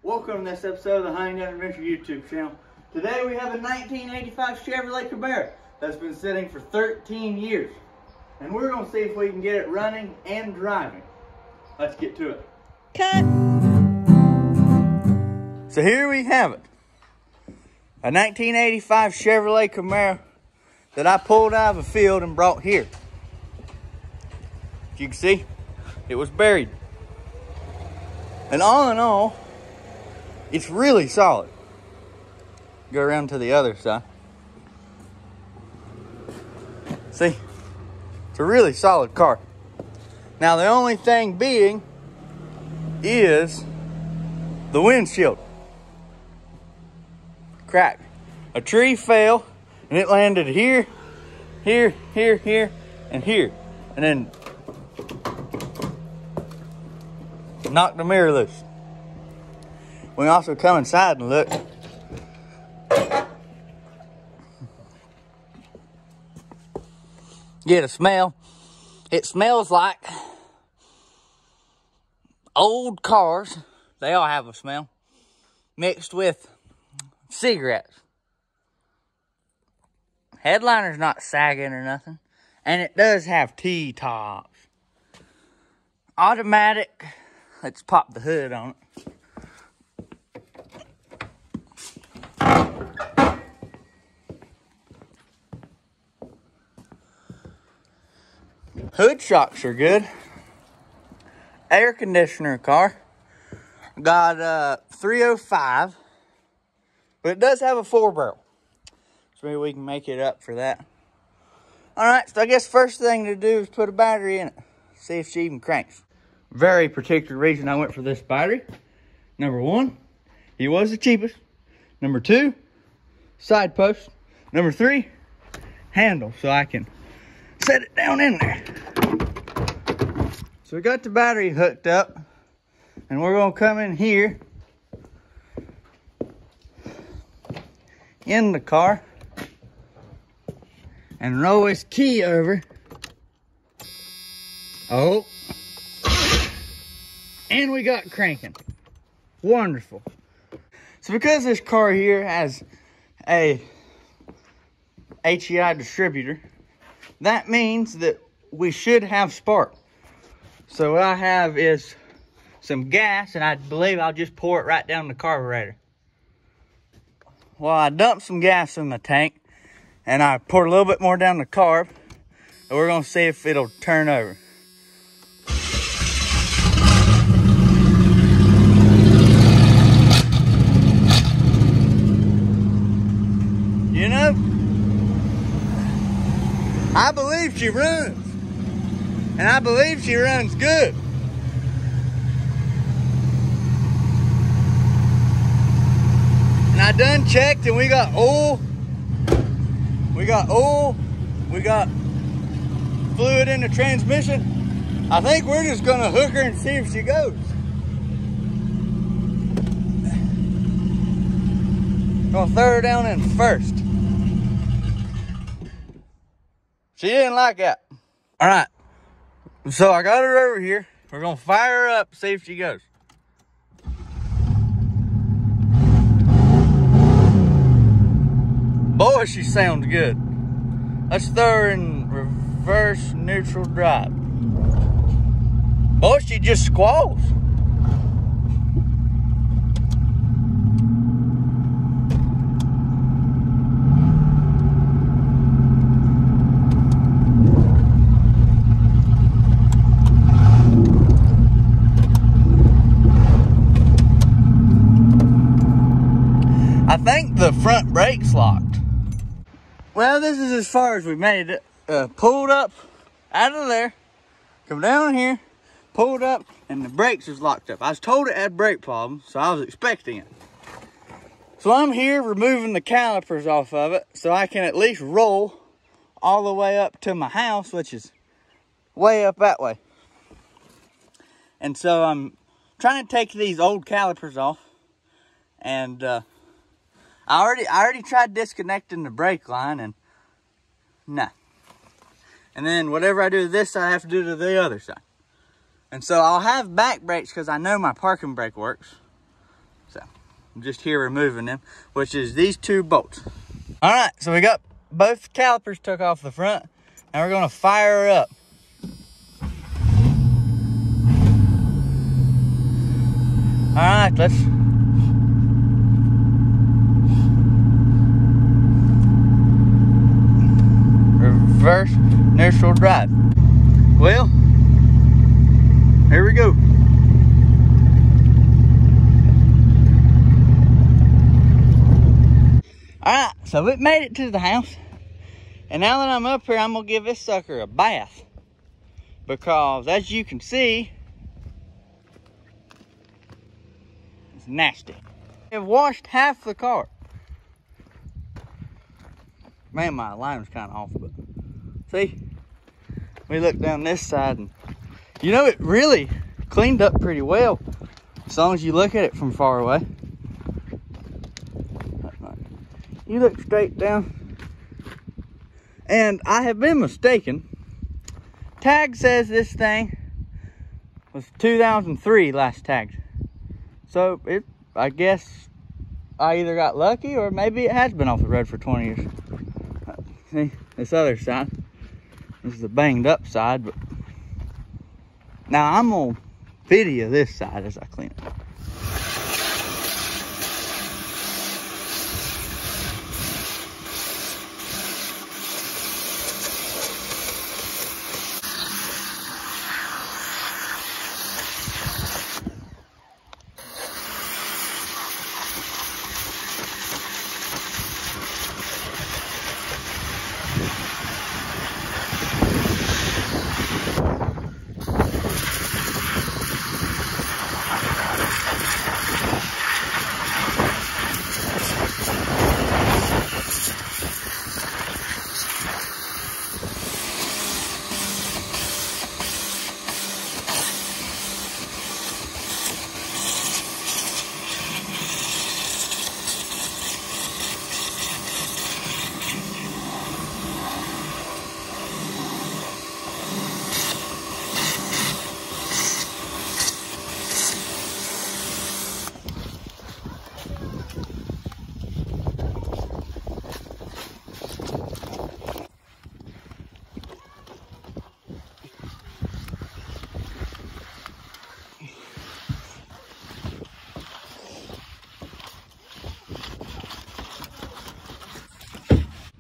Welcome to this episode of the Hunting Gun Adventure YouTube channel. Today we have a 1985 Chevrolet Camaro that's been sitting for 13 years. And we're going to see if we can get it running and driving. Let's get to it. Cut! So here we have it. A 1985 Chevrolet Camaro that I pulled out of a field and brought here. As you can see, it was buried. And all in all, it's really solid. Go around to the other side. See, it's a really solid car. Now the only thing being is the windshield. Cracked. A tree fell and it landed here, here, here, here, and here. And then knocked the mirror loose. We can also come inside and look. Get a smell. It smells like old cars. They all have a smell. Mixed with cigarettes. Headliner's not sagging or nothing. And it does have T-tops. Automatic. Let's pop the hood on it. Hood shocks are good. Air conditioner car. Got 305. But it does have a 4-barrel. So maybe we can make it up for that. Alright, so I guess first thing to do is put a battery in it. See if she even cranks. Very particular reason I went for this battery. Number one, he was the cheapest. Number two, side post. Number three, handle, so I can set it down in there. So we got the battery hooked up, and we're gonna come in here in the car and roll this key over. Oh. And we got cranking. Wonderful. So because this car here has a HEI distributor, that means that we should have spark. So what I have is some gas, and I believe I'll just pour it right down the carburetor. Well, I dumped some gas in the tank, and I poured a little bit more down the carb, and we're gonna see if it'll turn over. You know, I believe she runs. And I believe she runs good. And I done checked, and we got oil. We got oil. We got fluid in the transmission. I think we're just gonna hook her and see if she goes. Gonna throw her down in first. She didn't like that. All right, so I got her over here. We're gonna fire her up, see if she goes. Boy, she sounds good. Let's throw her in reverse neutral drive. Boy, she just squalls. I think the front brake's locked. Well, this is as far as we made it. Pulled up out of there, come down here, pulled up, and the brakes is locked up. I was told it had brake problems, so I was expecting it. So I'm here removing the calipers off of it so I can at least roll all the way up to my house, which is way up that way. And so I'm trying to take these old calipers off, and I already tried disconnecting the brake line, and nah. And then whatever I do to this side, I have to do to the other side. And so I'll have back brakes because I know my parking brake works. So I'm just here removing them, which is these 2 bolts. All right, so we got both calipers took off the front. Now we're gonna fire her up. All right, let's reverse neutral drive. Well, here we go. All right, so it made it to the house. And now that I'm up here, I'm gonna give this sucker a bath. Because as you can see, it's nasty. I've washed half the car. Man, my alignment's kind of off, but see, we look down this side and you know, it really cleaned up pretty well as long as you look at it from far away. You look straight down, and I have been mistaken. Tag says this thing was 2003 last tagged. So I guess I either got lucky or maybe it has been off the road for 20 years. See, this other side, this is the banged up side, but now I'm gonna video this side as I clean it.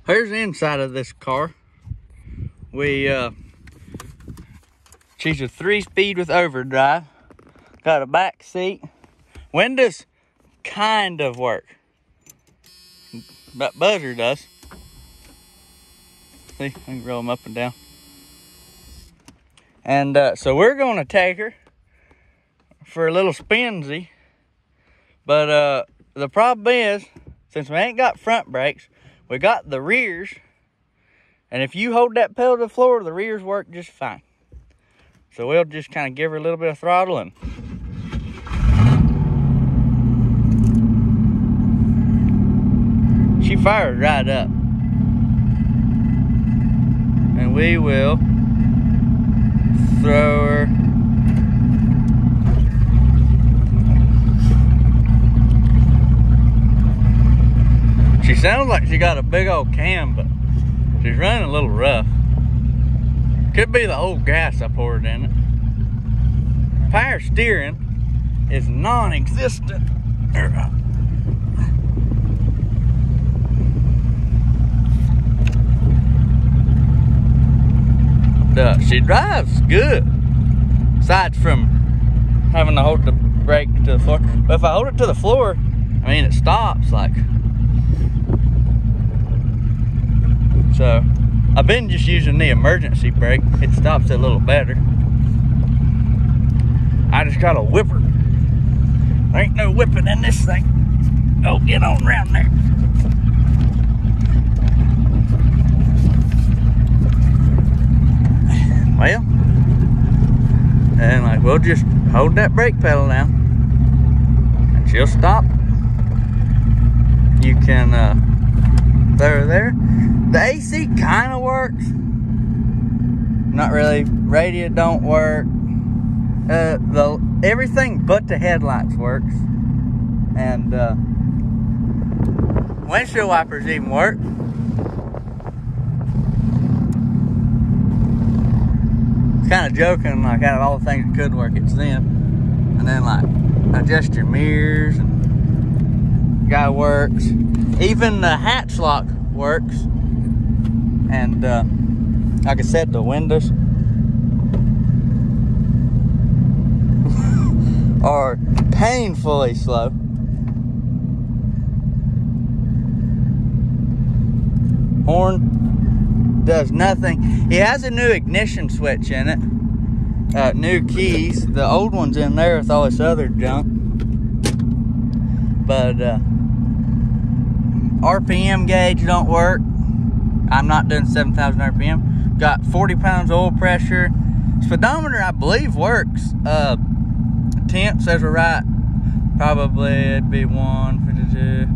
Here's the inside of this car. She's a 3-speed with overdrive. Got a back seat. Windows kind of work, but buzzer does. See, I can roll them up and down. And so we're gonna take her for a little spinsy. But the problem is, since we ain't got front brakes, we got the rears, and if you hold that pedal to the floor, the rears work just fine. So we'll just kind of give her a little bit of throttle, and she fires right up. And we will throw her. She sounds like she got a big old cam, but she's running a little rough. Could be the old gas I poured in it. Power steering is non-existent. She drives good, aside from having to hold the brake to the floor. But if I hold it to the floor, I mean, it stops like. So I've been just using the emergency brake. It stops it a little better. I just got a whipper. There ain't no whipping in this thing. Oh, get on around there. Well, and like we'll just hold that brake pedal down and she'll stop. You can throw her there. The AC kind of works. Not really. Radio don't work. Everything but the headlights works. And windshield wipers even work. It's kind of joking, like out of all the things that could work, it's them. And then like adjust your mirrors, and guy works. Even the hatch lock works. And like I said, the windows are painfully slow. Horn does nothing. He has a new ignition switch in it. New keys. The old one's in there with all this other junk. But RPM gauge don't work. I'm not doing 7,000 RPM. Got 40 pounds oil pressure. Speedometer, I believe, works. Temp says we're right. Probably it'd be 152.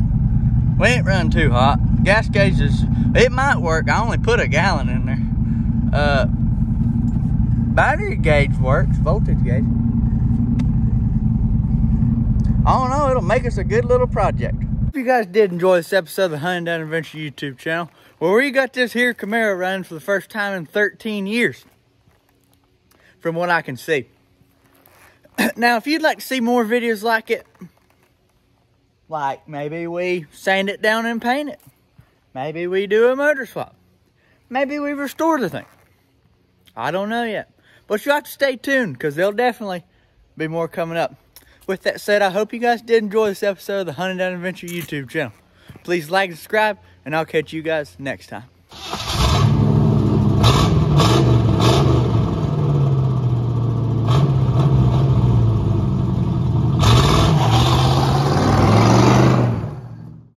We ain't running too hot. Gas gauge is, it might work. I only put a gallon in there. Battery gauge works, voltage gauge. I don't know, it'll make us a good little project. Hope you guys did enjoy this episode of the Hunting Down Adventure YouTube channel, where we got this here Camaro running for the first time in 13 years. From what I can see. Now, if you'd like to see more videos like it, like maybe we sand it down and paint it. Maybe we do a motor swap. Maybe we restore the thing. I don't know yet. But you'll have to stay tuned, because there'll definitely be more coming up. With that said, I hope you guys did enjoy this episode of the Hunting Down Adventure YouTube channel. Please like and subscribe, and I'll catch you guys next time.